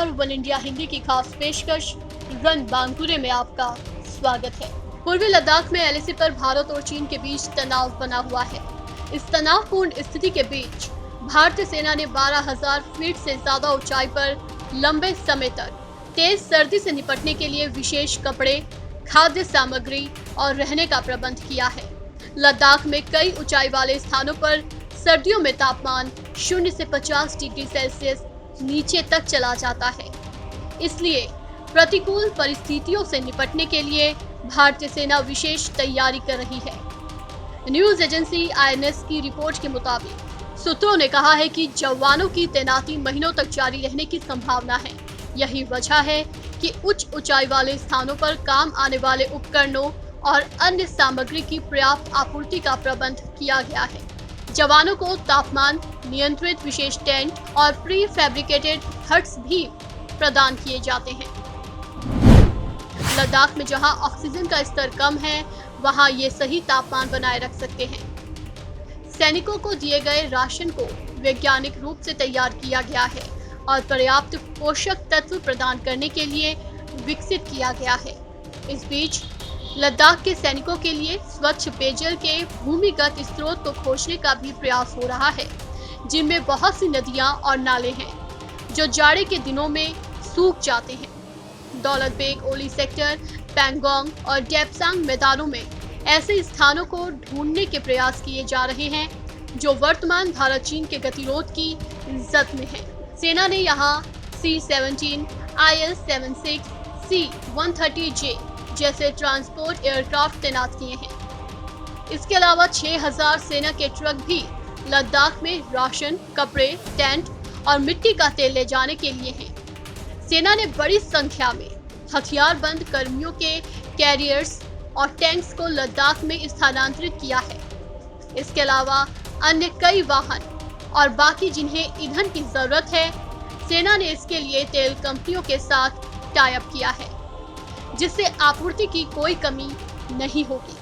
नमस्कार, one India Hindi की खास पेशकश रन बांकुरे में आपका स्वागत है। पूर्वी लद्दाख में एलएसी पर भारत और चीन के बीच तनाव बना हुआ है। इस तनावपूर्ण स्थिति के बीच भारतीय सेना ने 12,000 फीट से ज्यादा ऊंचाई पर लंबे समय तक तेज सर्दी से निपटने के लिए विशेष कपड़े, खाद्य सामग्री और रहने का प्रबंध किया है। लद्दाख में कई ऊंचाई वाले स्थानों पर सर्दियों में तापमान 0 से 50 डिग्री सेल्सियस नीचे तक चला जाता है। इसलिए प्रतिकूल परिस्थितियों से निपटने के लिए भारतीय सेना विशेष तैयारी कर रही है। न्यूज एजेंसी आईएनएस की रिपोर्ट के मुताबिक सूत्रों ने कहा है कि जवानों की तैनाती महीनों तक जारी रहने की संभावना है। यही वजह है कि उच्च ऊंचाई वाले स्थानों पर काम आने वाले उपकरणों और अन्य सामग्री की पर्याप्त आपूर्ति का प्रबंध किया गया है। जवानों को तापमान नियंत्रित विशेष टेंट और प्री फैब्रिकेटेड हट्स भी प्रदान किए जाते हैं। लद्दाख में जहां ऑक्सीजन का स्तर कम है, वहां ये सही तापमान बनाए रख सकते हैं। सैनिकों को दिए गए राशन को वैज्ञानिक रूप से तैयार किया गया है और पर्याप्त पोषक तत्व प्रदान करने के लिए विकसित किया गया है। इस बीच लद्दाख के सैनिकों के लिए स्वच्छ पेयजल के भूमिगत स्रोत को खोजने का भी प्रयास हो रहा है, जिनमें बहुत सी नदियां और नाले हैं जो जाड़े के दिनों में सूख जाते हैं। दौलत बेग ओली सेक्टर, पैंगोंग और डेप्सांग मैदानों में ऐसे स्थानों को ढूंढने के प्रयास किए जा रहे हैं जो वर्तमान भारत चीन के गतिरोध की जद में है। सेना ने यहाँ C-17, IL-76, C-130J जैसे ट्रांसपोर्ट एयरक्राफ्ट तैनात किए हैं। इसके अलावा 6,000 सेना के ट्रक भी लद्दाख में राशन, कपड़े, टेंट और मिट्टी का तेल ले जाने के लिए हैं। सेना ने बड़ी संख्या में हथियारबंद कर्मियों के कैरियर्स और टैंक्स को लद्दाख में स्थानांतरित किया है। इसके अलावा अन्य कई वाहन और बाकी जिन्हें ईंधन की जरूरत है, सेना ने इसके लिए तेल कंपनियों के साथ टाई अप किया है, जिससे आपूर्ति की कोई कमी नहीं होगी।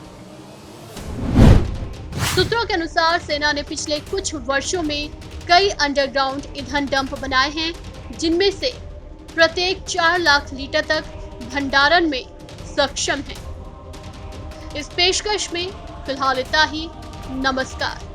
सूत्रों के अनुसार सेना ने पिछले कुछ वर्षों में कई अंडरग्राउंड ईंधन डंप बनाए हैं, जिनमें से प्रत्येक 4 लाख लीटर तक भंडारण में सक्षम है। इस पेशकश में फिलहाल इतना ही। नमस्कार।